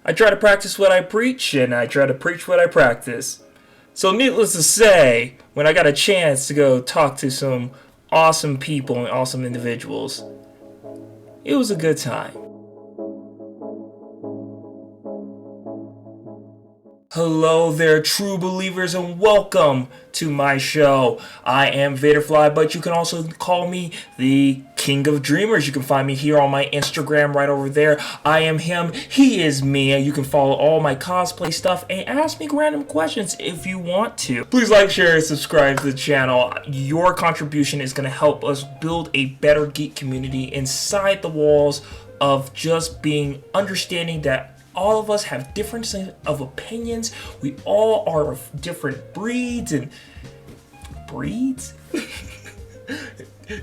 I try to practice what I preach, and I try to preach what I practice. So, needless to say, when I got a chance to go talk to some awesome people and awesome individuals, it was a good time. Hello there, true believers, and welcome to my show. I am Vaderfly, but you can also call me the King of Dreamers. You can find me here on my Instagram right over there. I am him, he is me, and you can follow all my cosplay stuff and ask me random questions if you want to. Please like, share, and subscribe to the channel. Your contribution is going to help us build a better geek community inside the walls of just being understanding that all of us have different of opinions. We all are of different breeds,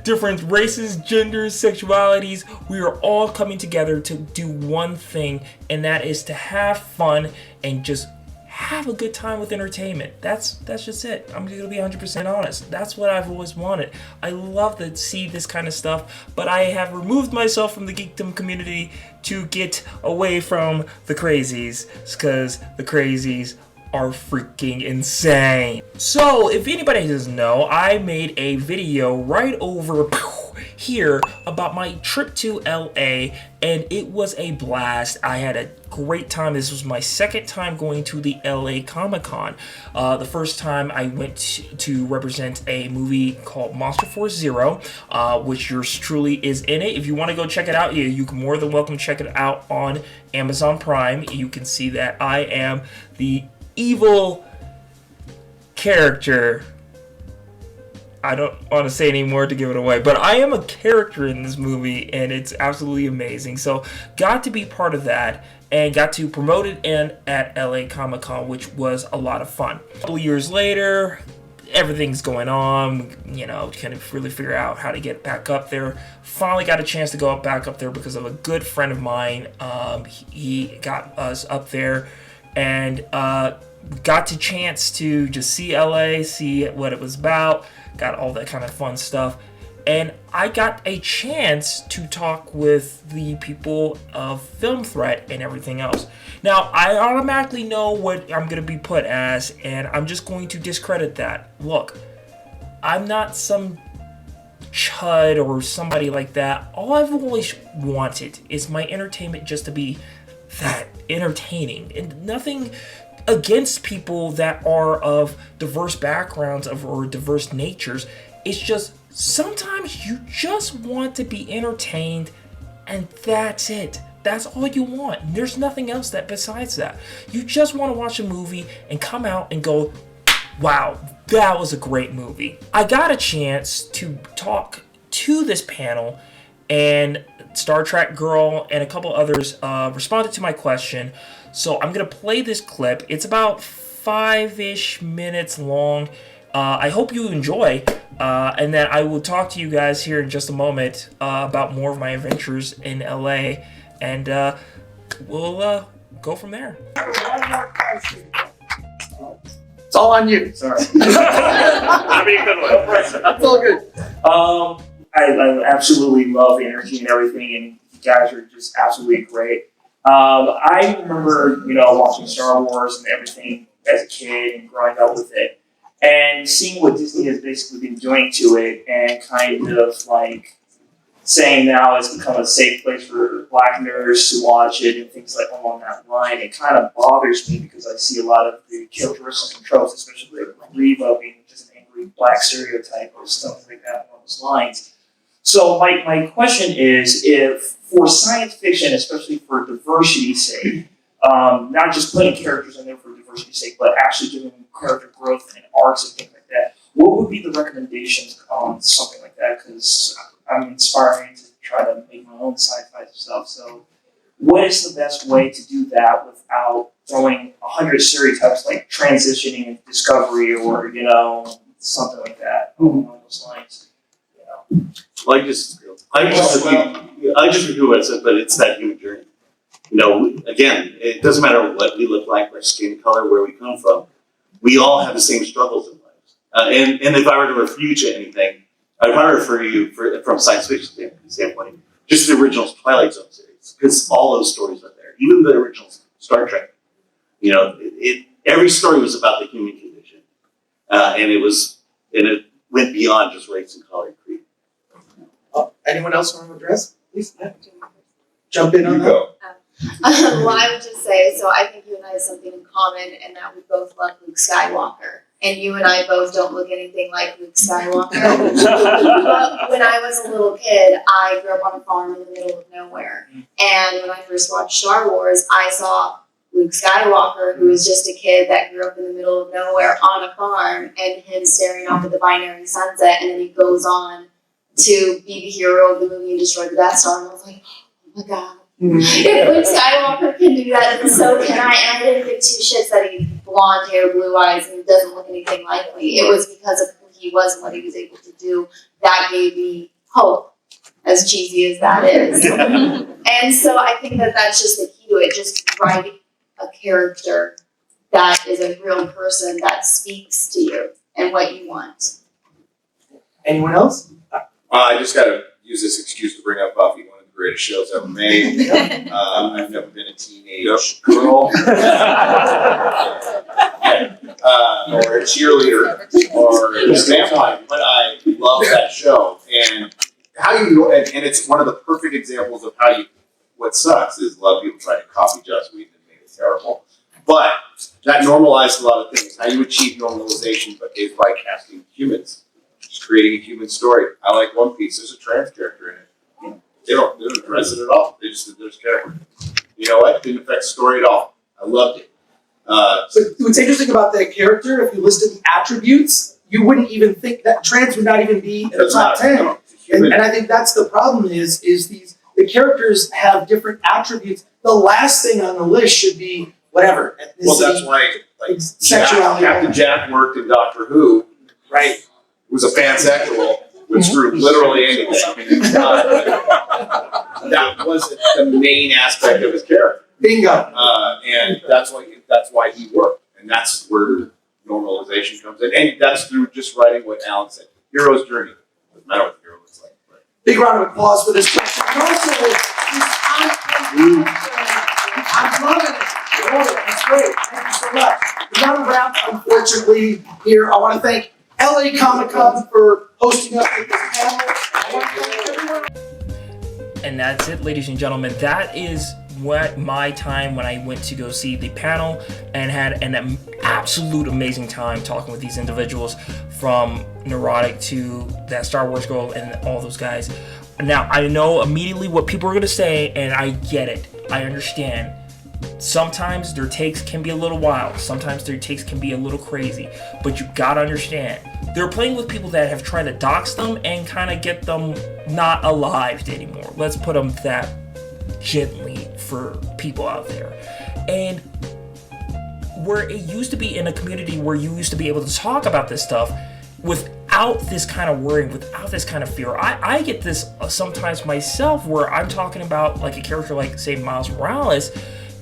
different races, genders, sexualities. We are all coming together to do one thing, and that is to have fun and just have a good time with entertainment. That's just it. I'm gonna be 100% honest. That's what I've always wanted. I love to see this kind of stuff, but I have removed myself from the geekdom community to get away from the crazies, because the crazies are freaking insane. So, if anybody doesn't know, I made a video right over here about my trip to LA, and it was a blast. I had a great time. This was my second time going to the LA Comic-Con. The first time I went to represent a movie called Monster Force Zero, which yours truly is in it. If you want to go check it out, you can more than welcome check it out on Amazon Prime. You can see that I am the evil character. I don't want to say any more to give it away, but I am a character in this movie, and it's absolutely amazing. So, got to be part of that, and got to promote it at LA Comic-Con, which was a lot of fun. A couple years later, everything's going on, kind of really figure out how to get back up there. Finally got a chance to go back up there because of a good friend of mine. He got us up there, and got the chance to just see LA, see what it was about, got all that kind of fun stuff. And I got a chance to talk with the people of Film Threat and everything else. Now, I automatically know what I'm going to be put as, and I'm just going to discredit that. Look, I'm not some chud or somebody like that. All I've always wanted is my entertainment just to be that entertaining, and nothing against people that are of diverse backgrounds or diverse natures. It's just sometimes you just want to be entertained, and that's it. That's all you want. There's nothing else besides that. You just want to watch a movie and come out and go, wow, that was a great movie. I got a chance to talk to this panel, and Star Trek Girl and a couple others responded to my question. So I'm going to play this clip. It's about 5-ish minutes long. I hope you enjoy. And then I will talk to you guys here in just a moment about more of my adventures in LA. And we'll go from there. It's all on you. Sorry. I mean, That's all good. I absolutely love the energy and everything, and you guys are just absolutely great. I remember, watching Star Wars and everything as a kid and growing up with it, and seeing what Disney has basically been doing to it, and kind of like saying now it's become a safe place for Black nerds to watch it and things like along that line. It kind of bothers me because I see a lot of the characteristics and tropes, especially like Reva being just an angry Black stereotype or something like that along those lines. So my question is, if for science fiction, especially for diversity's sake, not just putting characters in there for diversity's sake, but actually giving them character growth and arcs and things like that, what would be the recommendations on something like that? Because I'm inspiring to try to make my own sci-fi stuff. So what is the best way to do that without throwing 100 stereotypes like transitioning and discovery or, something like that along those lines? Well, I just repeat what I said, but it's that human journey. Again, it doesn't matter what we look like, our skin color, where we come from. We all have the same struggles in life. And if I were to refer you to anything, I'd probably refer you from a science fiction standpoint, just the original Twilight Zone series, because all those stories are there. Even the original Star Trek. You know, every story was about the human condition, and it went beyond just race and color and creed. Anyone else want to address? Please, jump in on You that. go. Well, I would just say, so I think you and I have something in common, and that we both love Luke Skywalker. And you and I both don't look anything like Luke Skywalker. But when I was a little kid, I grew up on a farm in the middle of nowhere. And when I first watched Star Wars, I saw Luke Skywalker, who was just a kid that grew up in the middle of nowhere on a farm, and him staring off at the binary sunset, and then he goes on to be the hero of the movie and destroy the Death Star. And I was like, oh my god. If Luke Skywalker can do that, then so can I. And I didn't give two shits that he had blonde hair, blue eyes, and doesn't look anything like me. It was because of who he was and what he was able to do that gave me hope, as cheesy as that is. And so I think that that's just the key to it. Just write a character that is a real person that speaks to you and what you want. Anyone else? I just got to use this excuse to bring up Buffy, one of the greatest shows ever made. I've never been a teenage girl or a cheerleader or a vampire, but I love that show. And and it's one of the perfect examples of what sucks is a lot of people try to copy Joss Whedon and make it terrible. But that normalized a lot of things. How you achieve normalization is by casting humans. Just creating a human story. I like One Piece. There's a trans character in it. They don't address it at all. They just said there's a character. You know what? Didn't affect the story at all. I loved it. So what's interesting about that character, if you listed the attributes, you wouldn't even think that trans would not even be in the top 10. No, it's a human. And I think that's the problem is the characters have different attributes. The last thing on the list should be whatever. Ethnicity, Well, that's why sexuality. Captain Jack worked in Doctor Who. Right. Who's a pansexual, would screw literally anything. That wasn't the main aspect of his character, Bingo. and that's why he worked, and that's where normalization comes in, and that's through just writing what Alan said. Hero's journey. Doesn't matter what the hero looks like. Right? Big round of applause for this question. And also, I'm loving it. I love it. It's great. Thank you so much. We're going to wrap, unfortunately, here. I want to thank LA Comic Con for hosting us with this panel. I want to thank everyone. And that's it, ladies and gentlemen. That is what my time when I went to go see the panel and had an absolute amazing time talking with these individuals, from Neurotic to that Star Wars girl and all those guys. Now, I know immediately what people are going to say, and I get it. I understand. Sometimes their takes can be a little wild. Sometimes their takes can be a little crazy. But you gotta understand, they're playing with people that have tried to dox them and kind of get them not alive anymore. Let's put them that gently for people out there. And where it used to be in a community where you used to be able to talk about this stuff without this kind of worrying, without this kind of fear. I get this sometimes myself where I'm talking about like a character like, say, Miles Morales,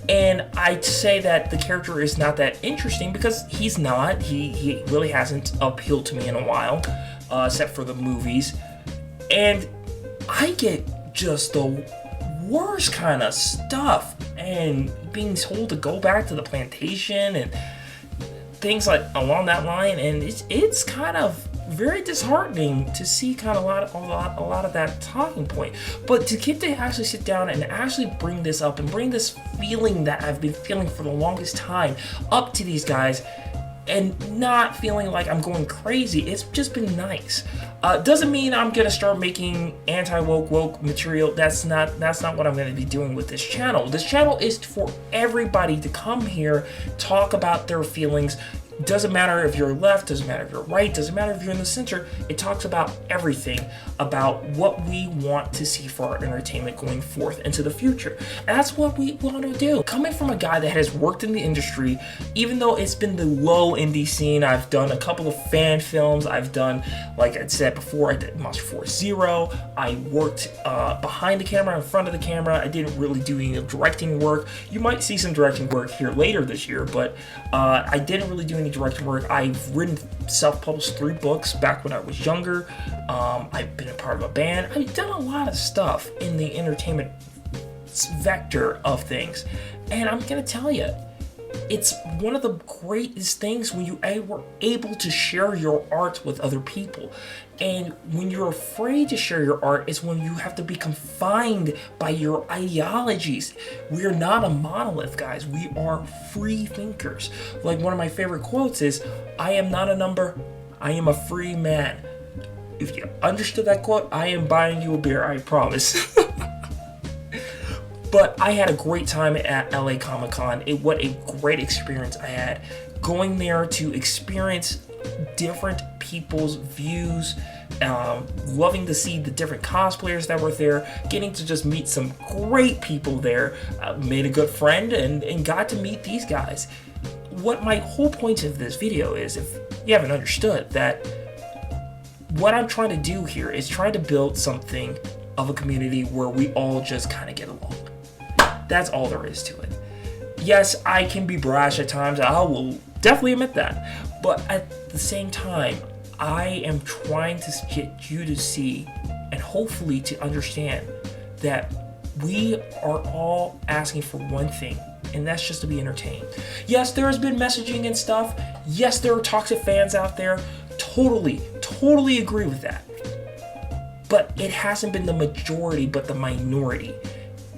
and I say that the character is not that interesting because he's not. He really hasn't appealed to me in a while, except for the movies. And I get just the worst kind of stuff, and being told to go back to the plantation and things like along that line, and it's kind of very disheartening to see kind of a lot of that talking point. But to get to actually sit down and actually bring this up and bring this feeling that I've been feeling for the longest time up to these guys, and not feeling like I'm going crazy, it's just been nice. Doesn't mean I'm gonna start making woke material. That's not what I'm gonna be doing with this channel. This channel is for everybody to come here, talk about their feelings. Doesn't matter if you're left, doesn't matter if you're right, doesn't matter if you're in the center. It talks about everything, about what we want to see for our entertainment going forth into the future. And that's what we want to do. Coming from a guy that has worked in the industry, even though it's been the low indie scene, I've done a couple of fan films. I've done, like I said before, I did Monster Force Zero. I worked behind the camera, in front of the camera. I didn't really do any directing work. You might see some directing work here later this year, but I didn't really do any directing work. I've written self-published 3 books back when I was younger. I've been a part of a band. I've done a lot of stuff in the entertainment vector of things. And I'm gonna tell you, it's one of the greatest things when you are able to share your art with other people. And when you're afraid to share your art is when you have to be confined by your ideologies. We are not a monolith, guys. We are free thinkers. Like one of my favorite quotes is, "I am not a number, I am a free man." If you understood that quote, I am buying you a beer, I promise. But I had a great time at LA Comic Con. What a great experience I had. Going there to experience different people's views, loving to see the different cosplayers that were there, getting to just meet some great people there, made a good friend and got to meet these guys. What my whole point of this video is, if you haven't understood, that what I'm trying to do here is try to build something of a community where we all just kind of get along. That's all there is to it. Yes, I can be brash at times. I will definitely admit that. But at the same time, I am trying to get you to see and hopefully to understand that we are all asking for one thing, and that's just to be entertained. Yes, there has been messaging and stuff. Yes, there are toxic fans out there. Totally agree with that. But it hasn't been the majority, but the minority.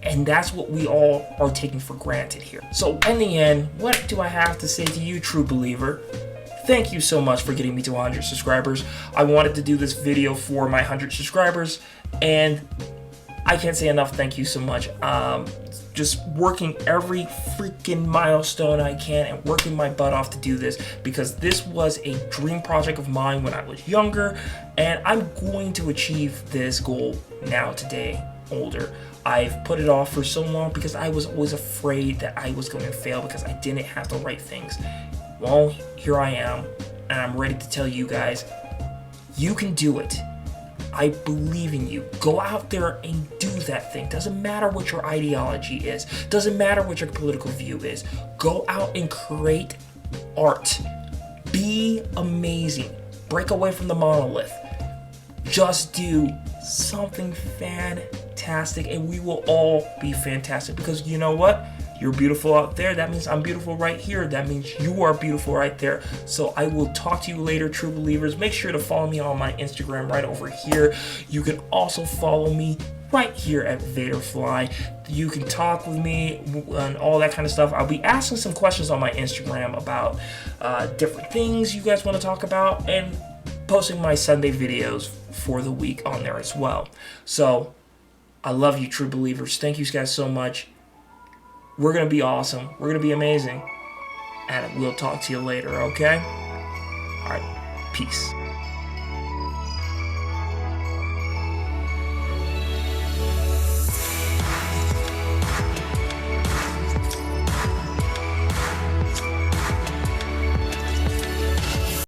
And that's what we all are taking for granted here. So in the end, what do I have to say to you, true believer? Thank you so much for getting me to 100 subscribers. I wanted to do this video for my 100 subscribers, and I can't say enough thank you so much. Just working every freaking milestone I can and working my butt off to do this, because this was a dream project of mine when I was younger, and I'm going to achieve this goal now today, older. I've put it off for so long because I was always afraid that I was going to fail because I didn't have the right things. Well, here I am, and I'm ready to tell you guys, you can do it. I believe in you. Go out there and do that thing. Doesn't matter what your ideology is. Doesn't matter what your political view is. Go out and create art. Be amazing. Break away from the monolith. Just do something fantastic, and we will all be fantastic, because you know what? You're beautiful out there. That means I'm beautiful right here. That means you are beautiful right there. So I will talk to you later, true believers. Make sure to follow me on my Instagram right over here. You can also follow me right here at Vaderfly. You can talk with me and all that kind of stuff. I'll be asking some questions on my Instagram about different things you guys want to talk about, and posting my Sunday videos for the week on there as well. So I love you, true believers. Thank you guys so much. We're going to be awesome. We're going to be amazing. And we'll talk to you later, okay? All right. Peace.